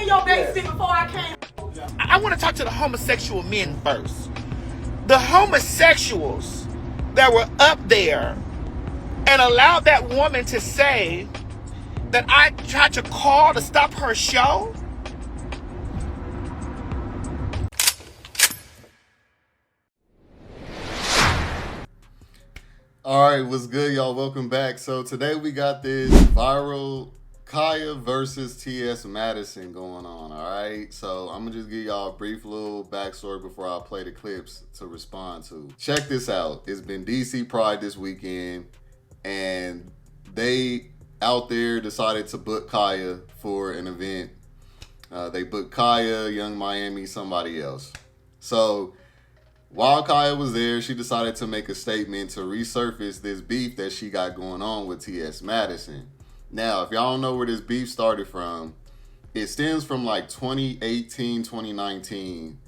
in your basement before I came. I want to talk to the homosexual men first. The homosexuals that were up there and allowed that woman to say that I tried to call to stop her show. All right, what's good, y'all? Welcome back. So today we got this viral Khia versus T.S. Madison going on, all right? So I'm going to just give y'all a brief little backstory before I play the clips to respond to. Check this out. It's been DC Pride this weekend, and they out there decided to book Khia for an event. They booked Khia, Young Miami, somebody else. So while Khia was there, she decided to make a statement to resurface this beef that she got going on with T.S. Madison. Now, if y'all don't know where this beef started from, it stems from like 2018, 2019,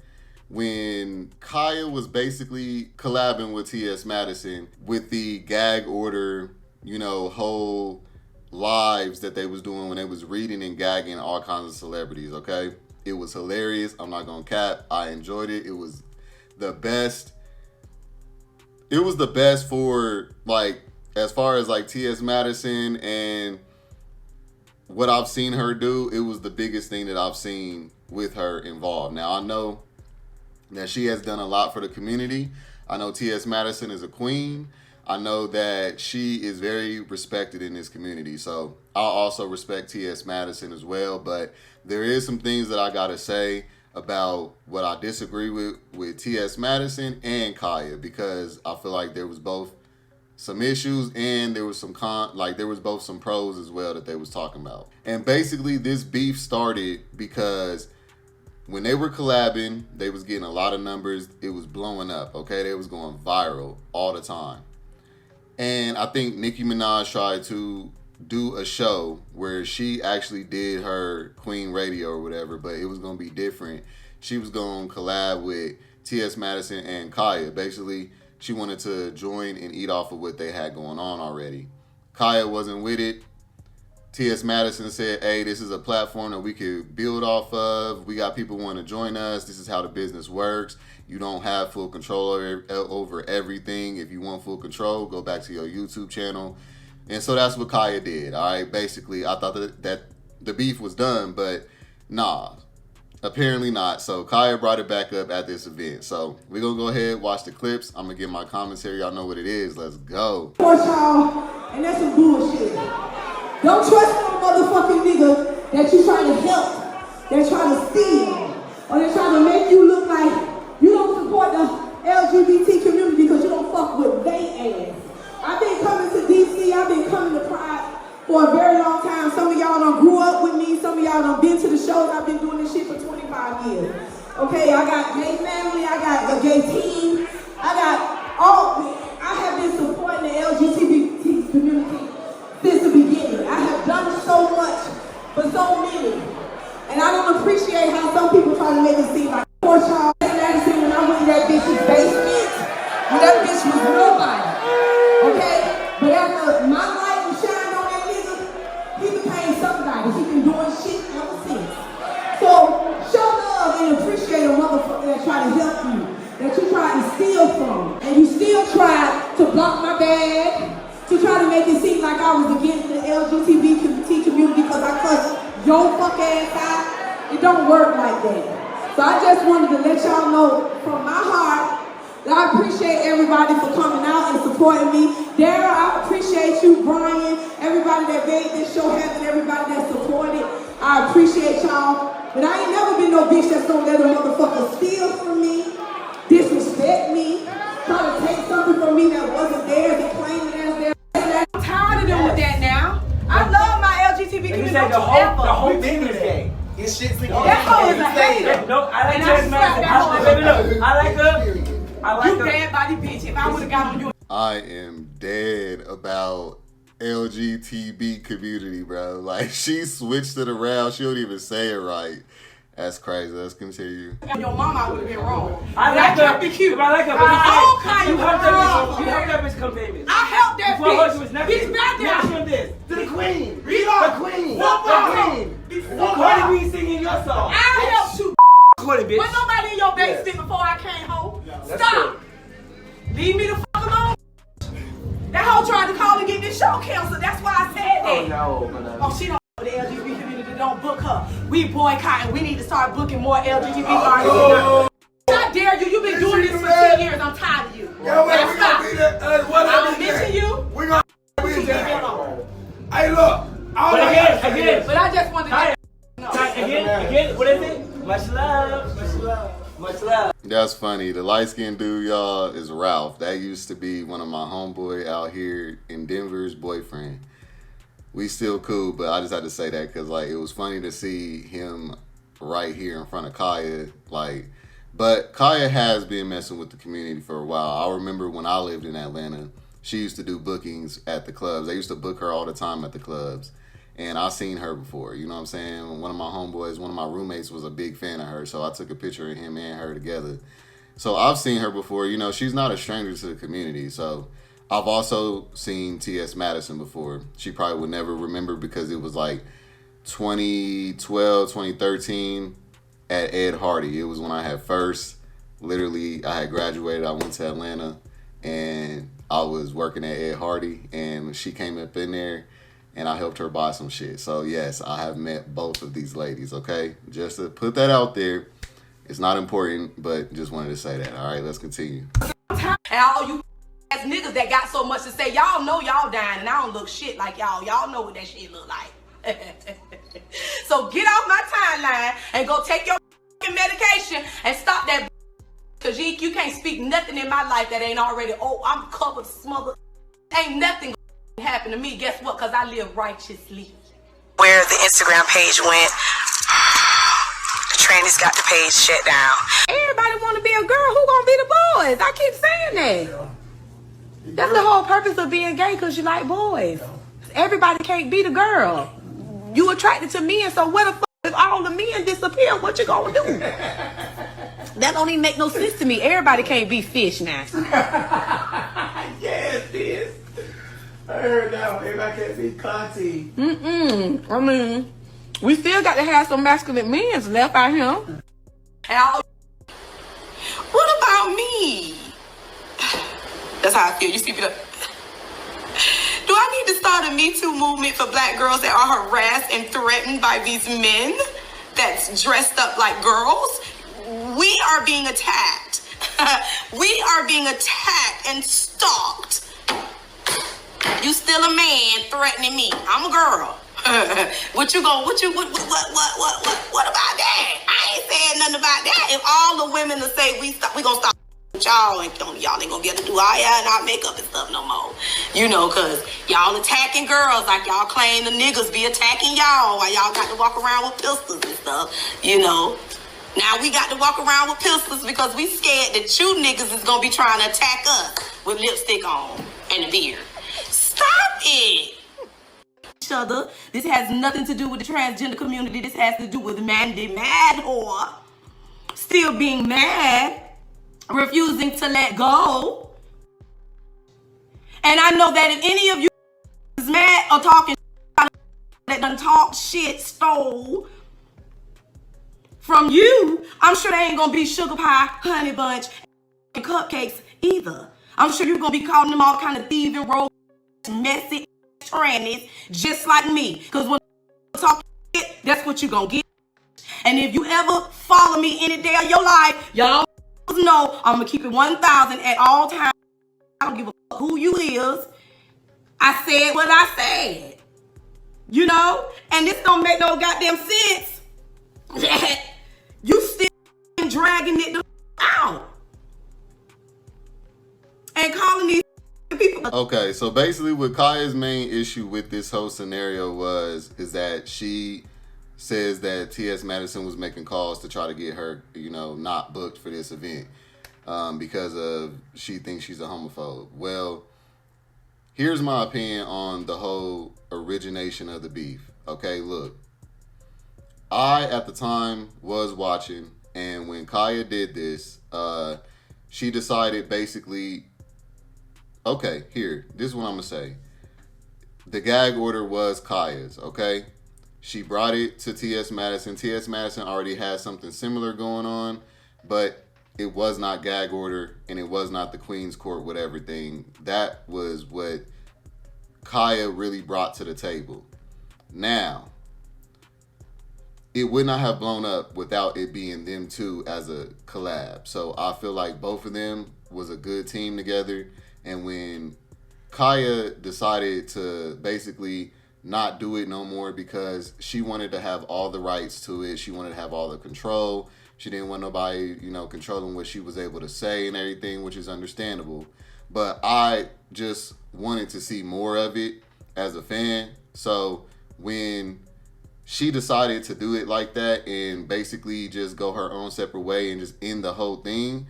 when Khia was basically collabing with T.S. Madison with the gag order, whole lives that they was doing when they was reading and gagging all kinds of celebrities, okay? It was hilarious. I'm not gonna cap. I enjoyed it. It was the best. It was the best for, like, as far as like T.S. Madison and what I've seen her do, it was the biggest thing that I've seen with her involved. Now, I know that she has done a lot for the community. I know T.S. Madison is a queen. I know that she is very respected in this community. So I also respect T.S. Madison as well. But there is some things that I got to say about what I disagree with T.S. Madison and Khia, because I feel like there was both some issues and there was some there was both some pros as well that they was talking about. And basically this beef started because when they were collabing, they was getting a lot of numbers. It was blowing up, okay? They was going viral all the time. And I think Nicki Minaj tried to do a show where she actually did her Queen Radio or whatever, but it was going to be different. She was going to collab with T.S. Madison and Khia. Basically, she wanted to join and eat off of what they had going on already. Khia wasn't with it. T.S. Madison said, hey, this is a platform that we could build off of. We got people want to join us. This is how the business works. You don't have full control over everything. If you want full control, go back to your YouTube channel. And so that's what Khia did, all right? Basically, I thought that the beef was done, but nah, apparently not. So Khia brought it back up at this event. So we're going to go ahead, watch the clips. I'm going to give my commentary. Y'all know what it is. Let's go. For y'all, and that's some bullshit. Don't trust no motherfucking nigga that you trying to help, they're trying to steal, or they're trying to make you look like you don't support the LGBT community because you don't fuck with they ass. I've been coming to DC, I've been coming to Pride for a very long time. Some of y'all done grew up with me, some of y'all done been to the shows. I've been doing this shit for 25 years. Okay, I got gay family, I got a gay team, I have been supporting the LGBT community since the beginning. I have done so much for so many. And I don't appreciate how some people try to make it seem like poor child. Madison, when I went in that bitch's basement, when that bitch was nobody. Okay? But after my light was shining on that nigga, he became somebody. He been doing shit ever since. So show love and appreciate a motherfucker that try to help you, that you try to steal from. And you still try to block my bag, to try to make it seem like I was against the LGBT community because I cussed your fuck ass out. It don't work like that. So I just wanted to let y'all know from my heart that I appreciate everybody for coming out and supporting me. Daryl, I appreciate you, Brian, everybody that made this show happen, everybody that supported. I appreciate y'all. But I ain't never been no bitch that's gonna let a motherfucker steal from me, disrespect me, try to take something from me that wasn't theirs and claim it as theirs. I'm tired of doing with that now. I love my LGBT community. The whole thing is gay. His shit's like that hoe is a hater. No, I like T.S. Madison. I like her. You bad body bitch. If I would have got on you. I am dead about LGBT community, bro. Like, she switched it around. She don't even say it right. That's crazy. Let's continue. Your mama would have been wrong. I like her. Be cute. I like her. You helped that bitch become famous. I helped that bitch. Bitch back there. This. To the queen. The queen. The queen. Cardi B singing your song. recording, bitch. Was nobody in your basement before I came home? That's Stop. good. Leave me the fuck alone. That hoe tried to call and get this show canceled. That's why I said that. Oh no. Oh, she don't know the LGBT community. Don't book her. We boycotting. We need to start booking more LGBT artists. I dare you. You've been doing this for 10 years. I'm tired of you. Yeah, wait, Now we stop. gonna be there. I don't mention you. We gonna be Leave me there. alone. Hey, look. All But I gotta say again. is- But I just wanted to Again, what is it? Much love. That's funny. The light-skinned dude, y'all, is Ralph. That used to be one of my homeboy out here in Denver's boyfriend. We still cool, but I just had to say that because, like, it was funny to see him right here in front of Khia. Like, but Khia has been messing with the community for a while. I remember when I lived in Atlanta, she used to do bookings at the clubs. They used to book her all the time at the clubs. And I seen her before, you know what I'm saying? One of my homeboys, one of my roommates was a big fan of her, so I took a picture of him and her together. So I've seen her before, you know, she's not a stranger to the community. So I've also seen T.S. Madison before. She probably would never remember because it was like 2012, 2013 at Ed Hardy. It was when I had first, literally, I had graduated, I went to Atlanta, and I was working at Ed Hardy, and she came up in there, and I helped her buy some shit. So, yes, I have met both of these ladies, okay? Just to put that out there. It's not important, but just wanted to say that. All right, let's continue. And all you ass niggas that got so much to say, y'all know y'all dying, and I don't look shit like y'all. Y'all know what that shit look like. So get off my timeline and go take your medication and stop that. Because you can't speak nothing in my life that ain't already, oh, I'm covered, smothered. Ain't nothing happen to me. Guess what? Because I live righteously. Where the Instagram page went, the trannies got the page shut down. Everybody want to be a girl. Who gonna be the boys? I keep saying that. That's the whole purpose of being gay, because you like boys. Everybody can't be the girl. You attracted to men, so what the fuck if all the men disappear? What you gonna do? That don't even make no sense to me. Everybody can't be fish now. Yes, sis. I heard that one. Everybody can't be Conti. I mean, we still got to have some masculine men left out here. What about me? That's how I feel. You see me? Do I need to start a Me Too movement for black girls that are harassed and threatened by these men that's dressed up like girls? We are being attacked. We are being attacked and stalked. You still a man threatening me. I'm a girl. What about that? I ain't saying nothing about that. If all the women will say we gonna stop y'all and y'all ain't gonna be able to do our hair and our makeup and stuff no more. You know, cause y'all attacking girls like y'all claim the niggas be attacking y'all while y'all got to walk around with pistols and stuff, you know. Now we got to walk around with pistols because we scared that you niggas is gonna be trying to attack us with lipstick on and a beard. Stop it! Each other. This has nothing to do with the transgender community. This has to do with Mandy mad whore still being mad, refusing to let go. And I know that if any of you is mad or talking that done talk shit stole from you, I'm sure they ain't gonna be sugar pie, honey bunch, and cupcakes either. I'm sure you're gonna be calling them all kind of thieving, rogue, messy trannies, just like me. Because when you talk shit, that's what you gonna get. And if you ever follow me any day of your life, y'all know I'm gonna keep it 1,000 at all times. I don't give a fuck who you is. I said what I said. You know? And this don't make no goddamn sense. You still dragging it out. And calling these people. Okay, so basically what Khia's main issue with this whole scenario is that she says that T.S. Madison was making calls to try to get her, you know, not booked for this event because of she thinks she's a homophobe. Well, here's my opinion on the whole origination of the beef. Okay, look. I, at the time, was watching, and when Khia did this, she decided basically, okay, this is what I'm going to say. The gag order was Khia's, okay? She brought it to T.S. Madison. T.S. Madison already had something similar going on, but it was not gag order and it was not the Queen's Court with everything. That was what Khia really brought to the table. Now, it would not have blown up without it being them two as a collab. So I feel like both of them was a good team together. And when Khia decided to basically not do it no more because she wanted to have all the rights to it, she wanted to have all the control. She didn't want nobody, controlling what she was able to say and everything, which is understandable. But I just wanted to see more of it as a fan. So when she decided to do it like that and basically just go her own separate way and just end the whole thing,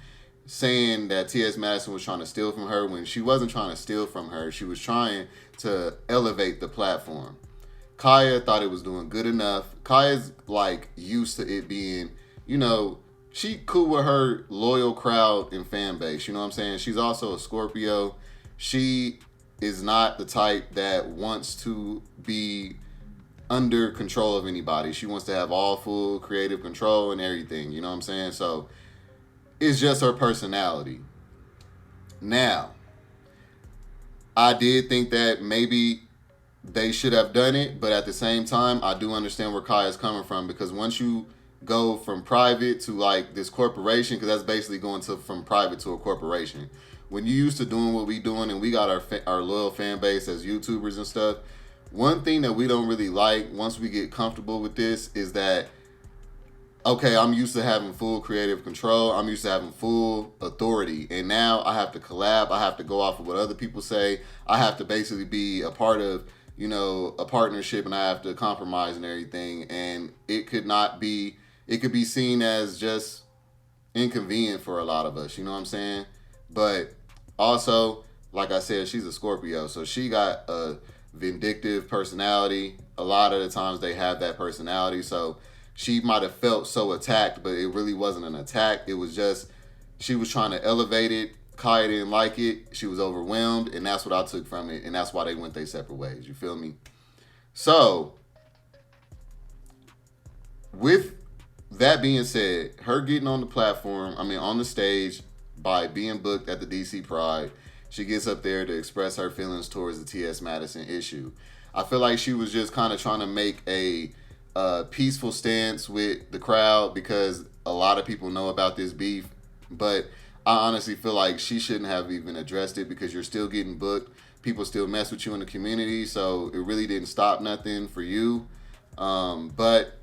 saying that T.S. Madison was trying to steal from her when she wasn't trying to steal from her. She was trying to elevate the platform. Khia thought it was doing good enough. Khia's used to it being, she cool with her loyal crowd and fan base. You know what I'm saying? She's also a Scorpio. She is not the type that wants to be under control of anybody. She wants to have all full creative control and everything. You know what I'm saying? So it's just her personality. Now, I did think that maybe they should have done it, but at the same time, I do understand where Khia is coming from, because once you go from private to this corporation, because that's basically going from private to a corporation. When you used to doing what we doing and we got our loyal fan base as YouTubers and stuff, one thing that we don't really like once we get comfortable with this is that, okay, I'm used to having full creative control. I'm used to having full authority. And now I have to collab. I have to go off of what other people say. I have to basically be a part of, a partnership, and I have to compromise and everything. And it could be seen as just inconvenient for a lot of us. You know what I'm saying? But also, like I said, she's a Scorpio. So she got a vindictive personality. A lot of the times they have that personality. So she might have felt so attacked, but it really wasn't an attack. It was just, she was trying to elevate it. Khia didn't like it. She was overwhelmed, and that's what I took from it, and that's why they went their separate ways. You feel me? So, with that being said, her getting on the platform, on the stage by being booked at the DC Pride, she gets up there to express her feelings towards the T.S. Madison issue. I feel like she was just kind of trying to make a peaceful stance with the crowd, because a lot of people know about this beef, but I honestly feel like she shouldn't have even addressed it, because you're still getting booked. People still mess with you in the community, so it really didn't stop nothing for you. But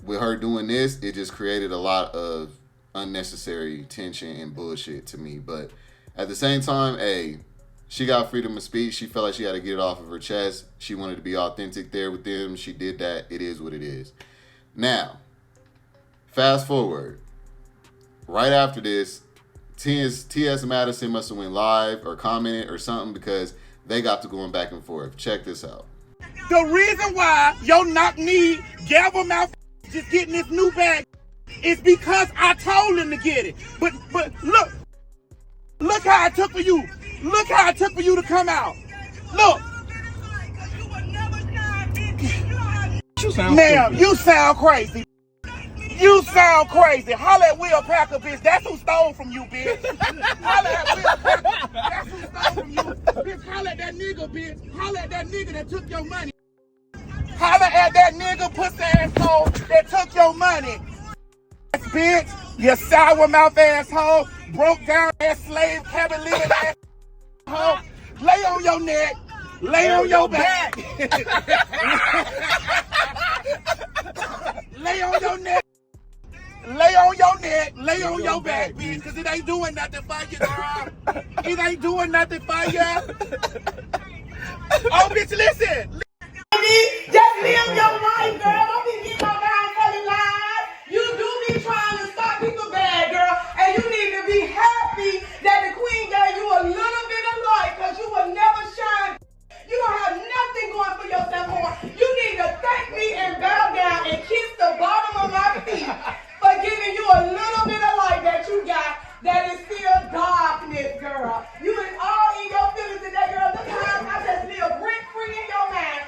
with her doing this, it just created a lot of unnecessary tension and bullshit to me. But at the same time, she got freedom of speech. She felt like she had to get it off of her chest. She wanted to be authentic there with them. She did that. It is what it is. Now, fast forward. Right after this, T.S. Madison must have went live or commented or something, because they got to going back and forth. Check this out. The reason why your knock-knee, gavel mouth just getting this new bag is because I told him to get it. But look how it took for you. Look how it took for you to come out. Look. Ma'am, you sound crazy. You sound crazy. Holla at Will Packer, bitch. That's who stole from you, bitch. Holla at Will Packer. That's who stole from you. Bitch, holla at that nigga, bitch. Holla at that nigga that took your money. Holla at that nigga pussy asshole that took your money. Bitch, you sour mouth asshole, broke down ass slave, cabin living asshole. Lay on your neck. Lay on your back. Lay on your neck. Lay on your neck, lay on your back, bitch, because it ain't doing nothing for you, girl. It ain't doing nothing for you. Oh, bitch, listen. Just live your life, girl. Don't be getting around telling lies. You do be trying to stop people bad, girl. And you need to be happy that the queen gave you a little bit of light, because you will never shine. You don't have nothing going for yourself more. You need to thank me and bow down and kiss the bottom of my feet for giving you a little bit of light that you got that is still darkness, girl. You is all in your feelings today, girl. Look how I just live rent free in your mind.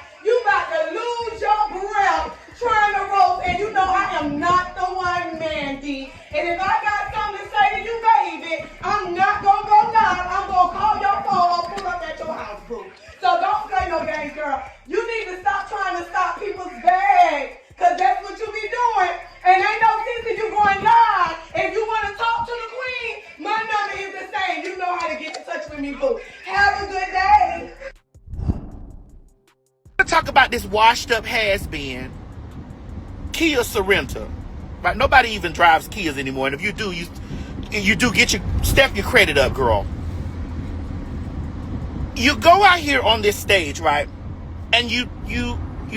got this washed up has-been, Khia Sorrento. Right? Nobody even drives Kias anymore. And if you do, you do step your credit up, girl. You go out here on this stage, right? And you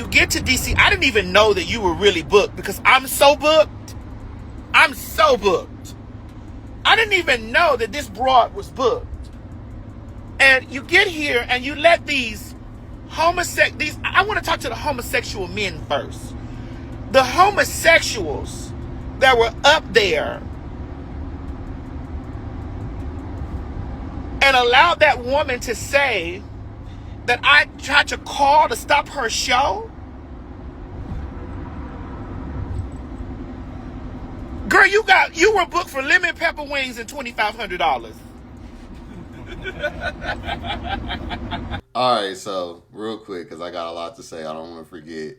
get to DC. I didn't even know that you were really booked because I'm so booked. I'm so booked. I didn't even know that this broad was booked. And you get here and you let I want to talk to the homosexual men first. The homosexuals that were up there and allowed that woman to say that I tried to call to stop her show. Girl, you were booked for lemon pepper wings and $2,500. All right, so real quick, because I got a lot to say, I don't want to forget.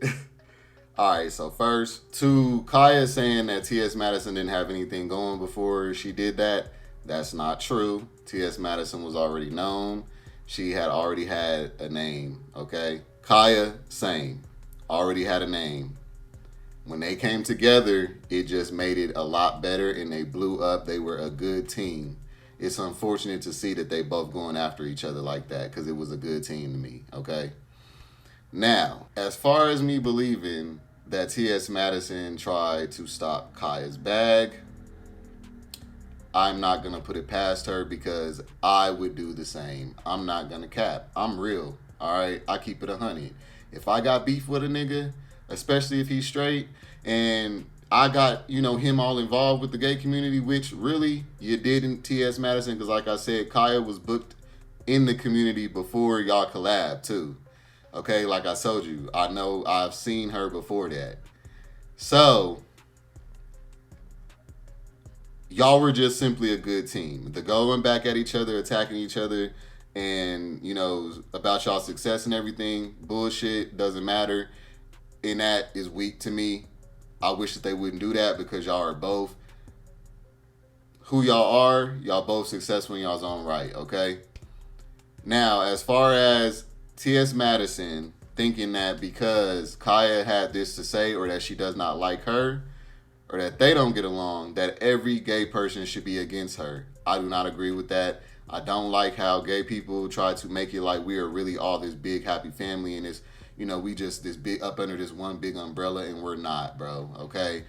All right, so first, to Khia saying that T.S. Madison didn't have anything going before she did that, that's not true. T.S. Madison was already known. She had already had a name, okay? Khia, same. Already had a name. When they came together, it just made it a lot better and they blew up. They were a good team. It's unfortunate to see that they both going after each other like that because it was a good team to me, okay? Now, as far as me believing that T.S. Madison tried to stop Khia's bag, I'm not going to put it past her because I would do the same. I'm not going to cap. I'm real, all right? I keep it 100. If I got beef with a nigga, especially if he's straight, and I got, him all involved with the gay community, which really you didn't, T.S. Madison, because like I said, Khia was booked in the community before y'all collab too. Okay, like I told you, I know I've seen her before that. So, y'all were just simply a good team. The going back at each other, attacking each other, and, about y'all success and everything, bullshit, doesn't matter. And that is weak to me. I wish that they wouldn't do that because y'all are both who y'all are. Y'all both successful in y'all's own right, okay? Now, as far as T.S. Madison thinking that because Khia had this to say or that she does not like her or that they don't get along, that every gay person should be against her. I do not agree with that. I don't like how gay people try to make it like we are really all this big happy family and this, we just this big up under this one big umbrella and we're not, bro. Okay.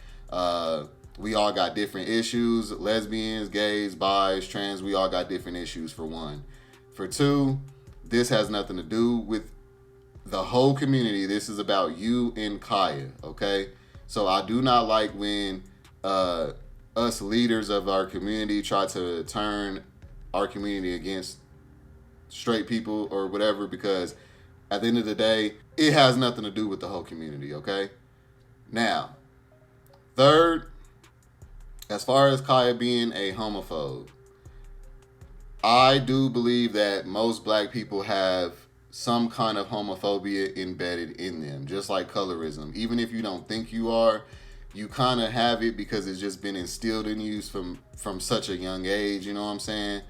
We all got different issues. Lesbians, gays, bis, trans, we all got different issues for one. For two, this has nothing to do with the whole community. This is about you and Khia, okay? So I do not like when us leaders of our community try to turn our community against straight people or whatever, because at the end of the day, it has nothing to do with the whole community, okay? Now, third, as far as Khia being a homophobe, I do believe that most black people have some kind of homophobia embedded in them, just like colorism. Even if you don't think you are, you kind of have it because it's just been instilled in you from such a young age, you know what I'm saying?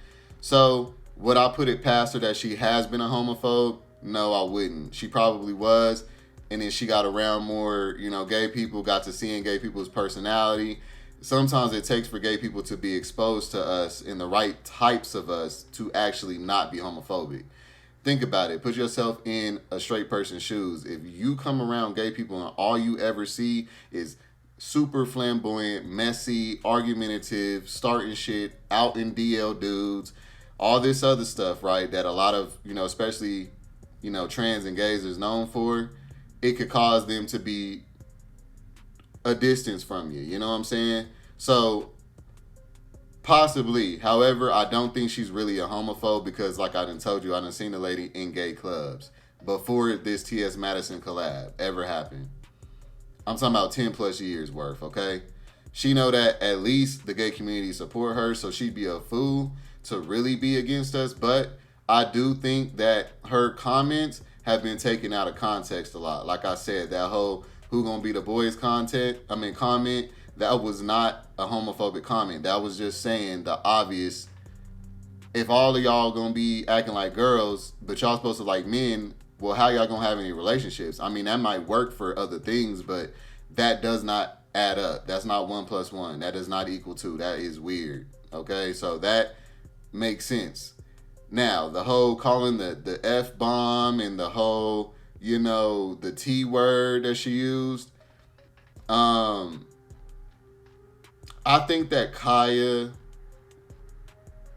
So, would I put it past her that she has been a homophobe? No, I wouldn't. She probably was, and then she got around more, gay people, got to seeing gay people's personality. Sometimes it takes for gay people to be exposed to us and the right types of us to actually not be homophobic. Think about it. Put yourself in a straight person's shoes. If you come around gay people and all you ever see is super flamboyant, messy, argumentative, starting shit, out in DL dudes, all this other stuff, right, that a lot of, especially, trans and gays is known for, it could cause them to be a distance from you, you know what I'm saying? So, possibly. However, I don't think she's really a homophobe because, like I done told you, I done seen the lady in gay clubs before this T.S. Madison collab ever happened. I'm talking about 10 plus years worth, okay? She know that at least the gay community support her, so she'd be a fool to really be against us. But I do think that her comments have been taken out of context a lot. Like I said, that whole who gonna be the boys comment, that was not a homophobic comment. That was just saying the obvious. If all of y'all gonna be acting like girls, but y'all supposed to like men, well, how y'all gonna have any relationships? I mean, that might work for other things, but that does not add up. That's not 1 + 1. That does not equal 2. That is weird. Okay, so that makes sense. Now, the whole calling the F-bomb and the whole, the T word that she used, I think that Khia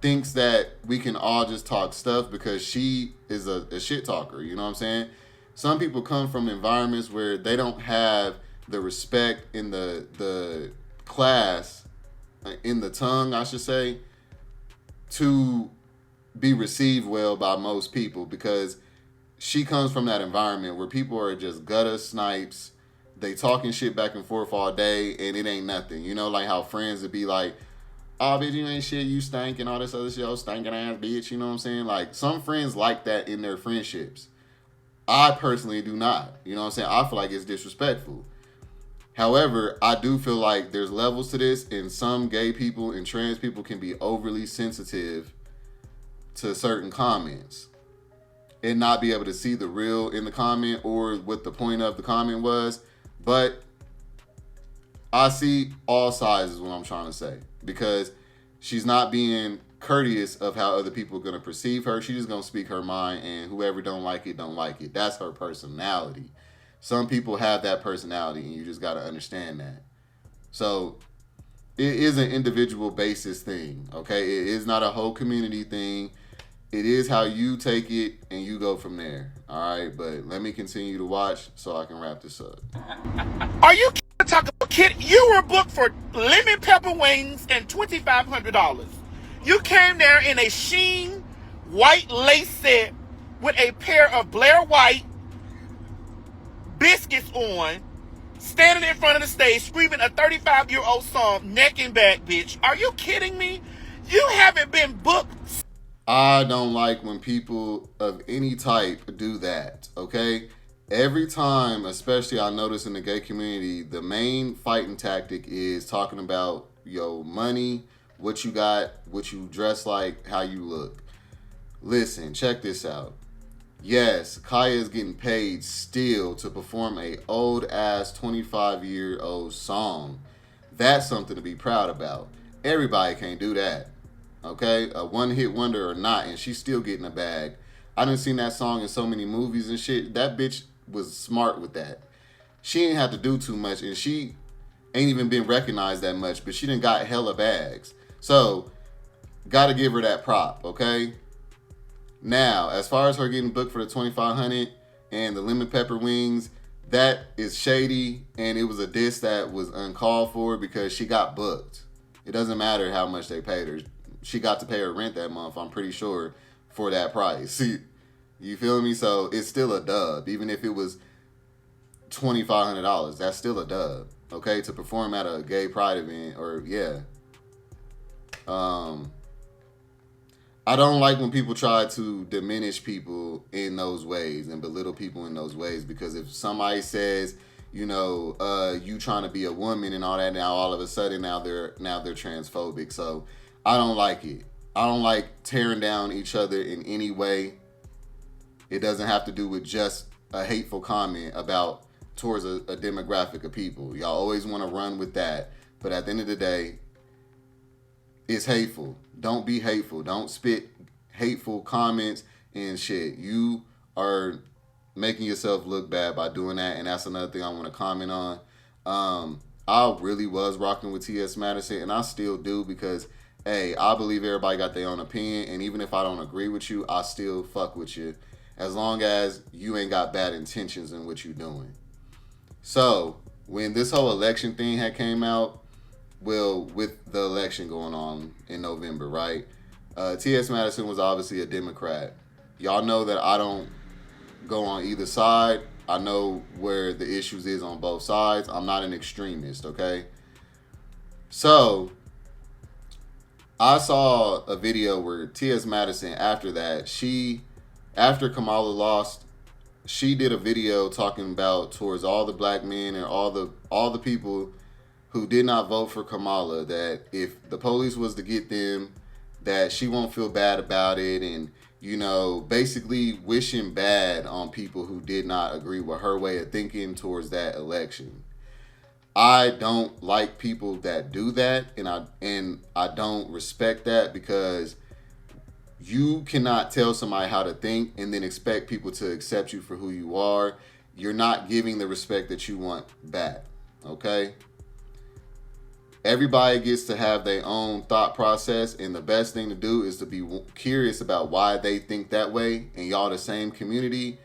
thinks that we can all just talk stuff because she is a shit talker. You know what I'm saying? Some people come from environments where they don't have the respect in the class, in the tongue, I should say, to be received well by most people, because she comes from that environment where people are just gutter snipes. They talking shit back and forth all day and it ain't nothing. Like how friends would be like, oh, bitch, you ain't shit, you stink, and all this other shit, oh, stinking ass bitch, you know what I'm saying? Like, some friends like that in their friendships. I personally do not. You know what I'm saying? I feel like it's disrespectful. However, I do feel like there's levels to this, and some gay people and trans people can be overly sensitive to certain comments and not be able to see the real in the comment or what the point of the comment was. But I see all sides is what I'm trying to say, because she's not being courteous of how other people are going to perceive her. She's just going to speak her mind, and whoever don't like it, don't like it. That's her personality. Some people have that personality, and you just got to understand that. So it is an individual basis thing, okay? It is not a whole community thing. It is how you take it and you go from there, all right? But let me continue to watch so I can wrap this up. Are you talking about, kid? You were booked for lemon pepper wings and $2,500. You came there in a sheen white lace set with a pair of Blair White biscuits on, standing in front of the stage screaming a 35-year-old song, neck and back, bitch. Are you kidding me? You haven't been booked. I don't like when people of any type do that, okay? Every time, especially I notice in the gay community, the main fighting tactic is talking about your money, what you got, what you dress like, how you look. Listen, check this out. Yes, Khia is getting paid still to perform a old-ass 25-year-old song. That's something to be proud about. Everybody can't do that. Okay, a one-hit wonder or not, and she's still getting a bag. I done seen that song in so many movies and shit. That bitch was smart with that. She ain't have to do too much, and she ain't even been recognized that much, but she done got hella bags. So, gotta give her that prop, okay? Now, as far as her getting booked for the $2,500 and the lemon pepper wings, that is shady, and it was a diss that was uncalled for because she got booked. It doesn't matter how much they paid her. She got to pay her rent that month, I'm pretty sure, for that price. See, you feel me? So it's still a dub. Even if it was $2,500, that's still a dub, okay? To perform at a gay pride event, or yeah. I don't like when people try to diminish people in those ways and belittle people in those ways, because if somebody says, you trying to be a woman and all that, now all of a sudden now they're transphobic. So I don't like it. I don't like tearing down each other in any way. It doesn't have to do with just a hateful comment towards a demographic of people. Y'all always want to run with that. But at the end of the day, it's hateful. Don't be hateful. Don't spit hateful comments and shit. You are making yourself look bad by doing that. And that's another thing I want to comment on. I really was rocking with T.S. Madison, and I still do, because hey, I believe everybody got their own opinion, and even if I don't agree with you, I still fuck with you, as long as you ain't got bad intentions in what you're doing. So, when this whole election thing had came out, well, with the election going on in November, right? T.S. Madison was obviously a Democrat. Y'all know that I don't go on either side. I know where the issues is on both sides. I'm not an extremist, okay? So, I saw a video where T.S. Madison, after after Kamala lost, she did a video talking about towards all the black men and all the people who did not vote for Kamala, that if the police was to get them, that she won't feel bad about it, and you know, basically wishing bad on people who did not agree with her way of thinking towards that election. I don't like people that do that, and I don't respect that, because you cannot tell somebody how to think and then expect people to accept you for who you are. You're not giving the respect that you want back. Okay? Everybody gets to have their own thought process, and the best thing to do is to be curious about why they think that way, and y'all the same community.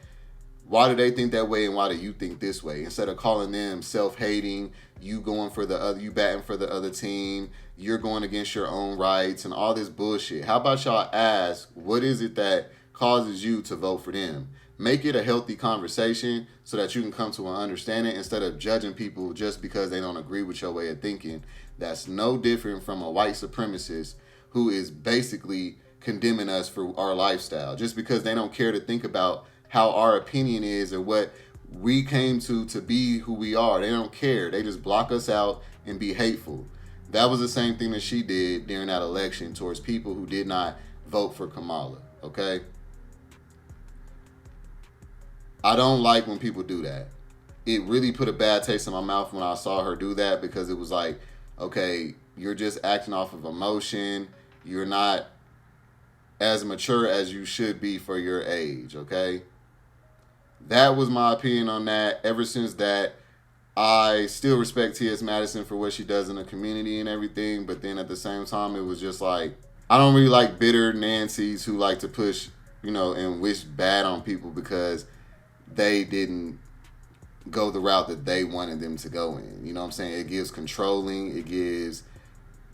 Why do they think that way, and why do you think this way? Instead of calling them self-hating, you going for the other, you batting for the other team, you're going against your own rights and all this bullshit. How about y'all ask, what is it that causes you to vote for them? Make it a healthy conversation so that you can come to an understanding, instead of judging people just because they don't agree with your way of thinking. That's no different from a white supremacist who is basically condemning us for our lifestyle just because they don't care to think about how our opinion is or what we came to be who we are. They don't care. They just block us out and be hateful. That was the same thing that she did during that election towards people who did not vote for Kamala, okay? I don't like when people do that. It really put a bad taste in my mouth when I saw her do that, because it was like, okay, you're just acting off of emotion. You're not as mature as you should be for your age, okay? That was my opinion on that. Ever since that, I still respect T.S. Madison for what she does in the community and everything, but then at the same time, it was just like, I don't really like bitter Nancys who like to push, you know, and wish bad on people because they didn't go the route that they wanted them to go in. You know what I'm saying? It gives controlling. It gives,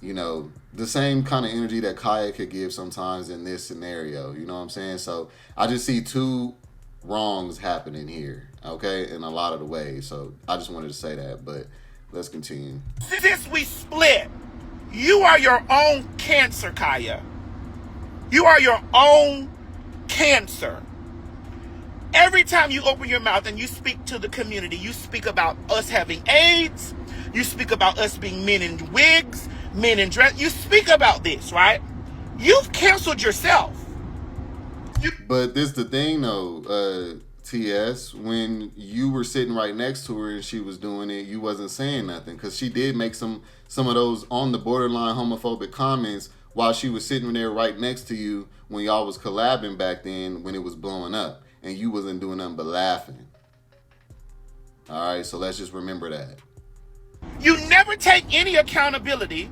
you know, the same kind of energy that Khia could give sometimes in this scenario. You know what I'm saying? So I just see two wrongs happening here, okay, in a lot of the ways. So I just wanted to say that, but let's continue. Since we split, you are your own cancer, Khia. You are your own cancer. Every time you open your mouth and you speak to the community, you speak about us having AIDS, you speak about us being men in wigs, men in dress, you speak about this, right? You've canceled yourself. But this the thing though, TS, when you were sitting right next to her and she was doing it, you wasn't saying nothing, because she did make some of those on the borderline homophobic comments while she was sitting there right next to you when y'all was collabing back then when it was blowing up, and you wasn't doing nothing but laughing. All right, so let's just remember that. You never take any accountability.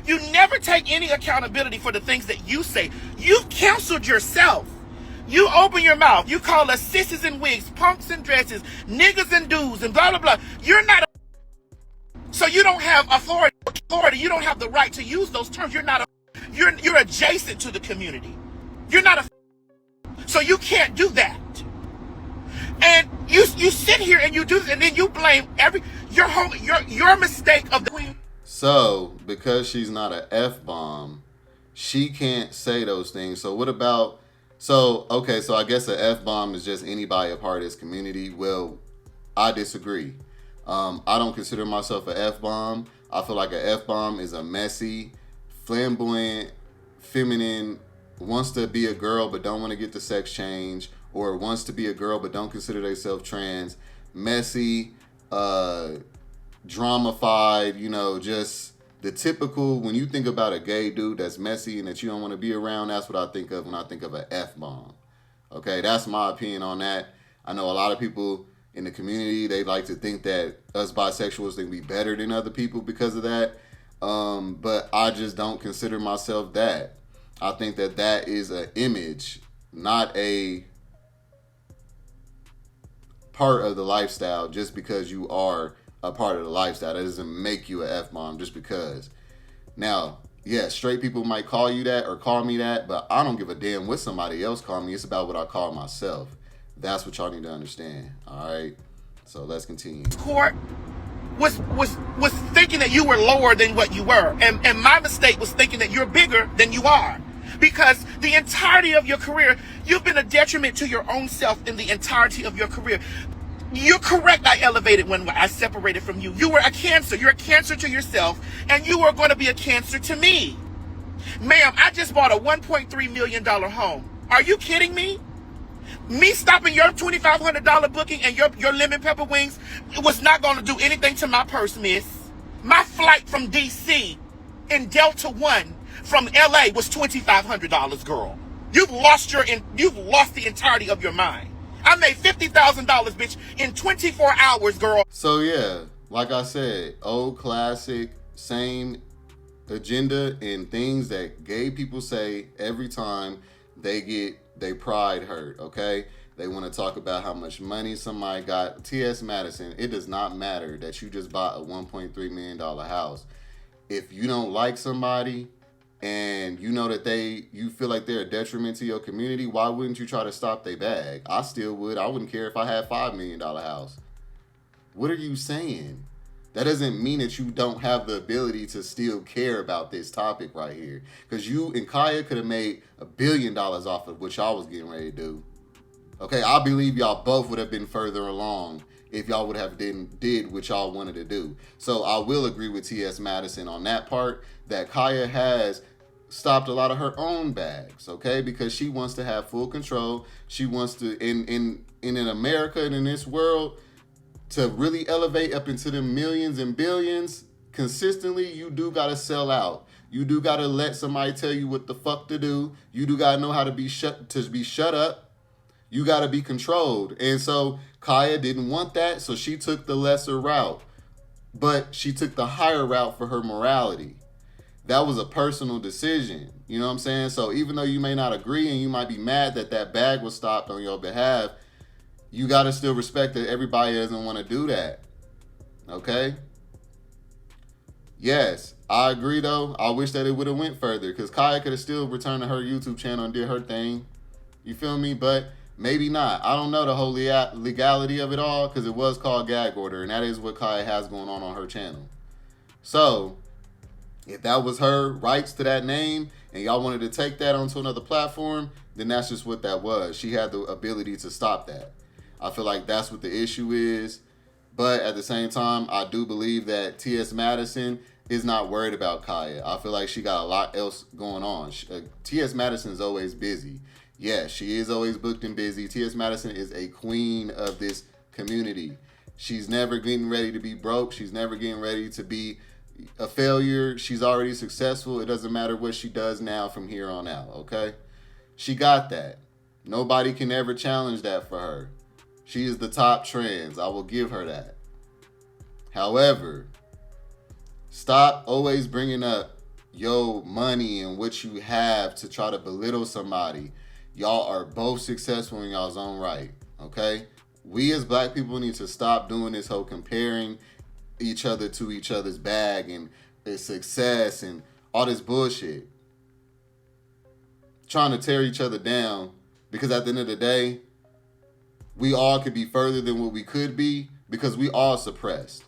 You never take any accountability for the things that you say. You've canceled yourself. You open your mouth. You call us sissies in wigs, punks in dresses, niggas and dudes, and blah, blah, blah. You're not a... So you don't have authority. You don't have the right to use those terms. You're not a... You're adjacent to the community. You're not a... So you can't do that. And you sit here and you do this, and then you blame your mistake of the queen. So, because she's not an F-bomb, she can't say those things. So what about, so I guess an F-bomb is just anybody a part of this community. Well, I disagree. I don't consider myself an F-bomb. I feel like an F-bomb is a messy, flamboyant, feminine, wants to be a girl but don't want to get the sex change, or wants to be a girl but don't consider themselves trans, messy, dramified, you know, just the typical, when you think about a gay dude that's messy and that you don't want to be around, that's what I think of when I think of an F-bomb. Okay, that's my opinion on that. I know a lot of people in the community, they like to think that us bisexuals think we better than other people because of that. But I just don't consider myself that. I think that that is an image, not a part of the lifestyle. Just because you are a part of the lifestyle, that doesn't make you an F-bomb just because. Now, yeah, straight people might call you that or call me that, but I don't give a damn what somebody else call me. It's about what I call myself. That's what y'all need to understand. All right, so let's continue. Court was thinking that you were lower than what you were, and my mistake was thinking that you're bigger than you are, because the entirety of your career, you've been a detriment to your own self in the entirety of your career. You're correct. I elevated when I separated from you. You were a cancer. You're a cancer to yourself, and you are going to be a cancer to me. Ma'am, I just bought a $1.3 million home. Are you kidding me? Me stopping your $2,500 booking and your lemon pepper wings was not going to do anything to my purse, miss. My flight from D.C. in Delta One from L.A. was $2,500, girl. You've lost the entirety of your mind. I made $50,000, bitch, in 24 hours, girl. So yeah, like I said, old classic, same agenda and things that gay people say every time they get their pride hurt, okay? They want to talk about how much money somebody got. T.S. Madison, it does not matter that you just bought a $1.3 million house. If you don't like somebody and you know that you feel like they're a detriment to your community, why wouldn't you try to stop their bag? I still would. I wouldn't care if I had a $5 million house. What are you saying? That doesn't mean that you don't have the ability to still care about this topic right here. Because you and Khia could have made $1 billion off of what y'all was getting ready to do. Okay, I believe y'all both would have been further along if y'all would have did what y'all wanted to do. So I will agree with T.S. Madison on that part, that Khia has stopped a lot of her own bags, okay? Because she wants to have full control. She wants to, in America and in this world, to really elevate up into the millions and billions consistently, you do got to sell out. You do got to let somebody tell you what the fuck to do. You do got to know how to be shut up. You got to be controlled. And so Khia didn't want that, so she took the lesser route. But she took the higher route for her morality. That was a personal decision. You know what I'm saying? So even though you may not agree and you might be mad that that bag was stopped on your behalf, you got to still respect that everybody doesn't want to do that. Okay? Yes, I agree though. I wish that it would have went further, because Khia could have still returned to her YouTube channel and did her thing. You feel me? But maybe not. I don't know the whole legality of it all, because it was called gag order, and that is what Khia has going on her channel. So if that was her rights to that name and y'all wanted to take that onto another platform, then that's just what that was. She had the ability to stop that. I feel like that's what the issue is. But at the same time, I do believe that T.S. Madison is not worried about Khia. I feel like she got a lot else going on. T.S. Madison is always busy. Yeah, she is always booked and busy. T.S. Madison is a queen of this community. She's never getting ready to be broke. She's never getting ready to be a failure. She's already successful. It doesn't matter what she does now from here on out, okay? She got that. Nobody can ever challenge that for her. She is the top trans. I will give her that. However, stop always bringing up your money and what you have to try to belittle somebody. Y'all are both successful in y'all's own right, okay? We as black people need to stop doing this whole comparing each other to each other's bag and their success and all this bullshit. Trying to tear each other down, because at the end of the day, we all could be further than what we could be, because we all suppressed.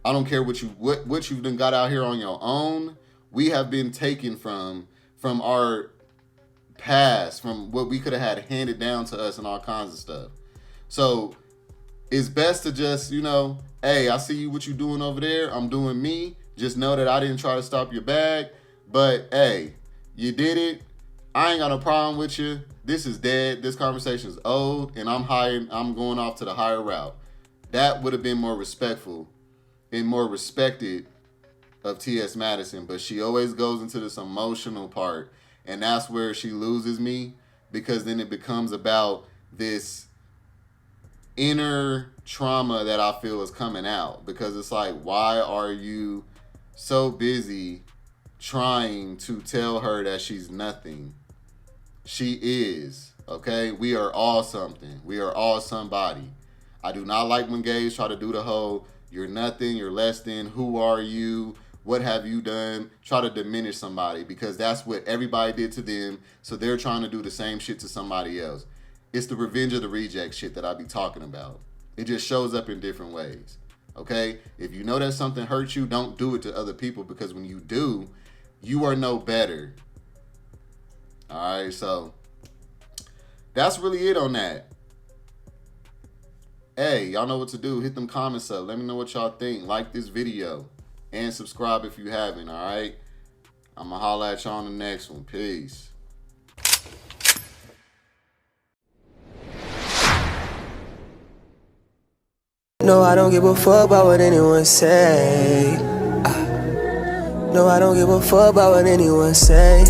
I don't care what you've done got out here on your own. We have been taken from our past, from what we could have had handed down to us and all kinds of stuff. So it's best to just, hey, I see what you doing over there. I'm doing me. Just know that I didn't try to stop your bag. But hey, you did it. I ain't got no problem with you. This is dead. This conversation is old, and I'm going off to the higher route. That would have been more respectful and more respected of T.S. Madison, but she always goes into this emotional part, and that's where she loses me, because then it becomes about this inner trauma that I feel is coming out, because it's like, why are you so busy trying to tell her that she's nothing? She is, okay? We are all something. We are all somebody. I do not like when gays try to do the whole, you're nothing, you're less than, who are you, what have you done, try to diminish somebody, because that's what everybody did to them, so they're trying to do the same shit to somebody else. It's the revenge of the reject shit that I be talking about. It just shows up in different ways, okay? If you know that something hurts you, don't do it to other people, because when you do, you are no better. All right, so that's really it on that. Hey, y'all know what to do. Hit them comments up. Let me know what y'all think. Like this video and subscribe if you haven't, all right? I'ma holla at y'all on the next one. Peace. No, I don't give a fuck about what anyone say. No, I don't give a fuck about what anyone say.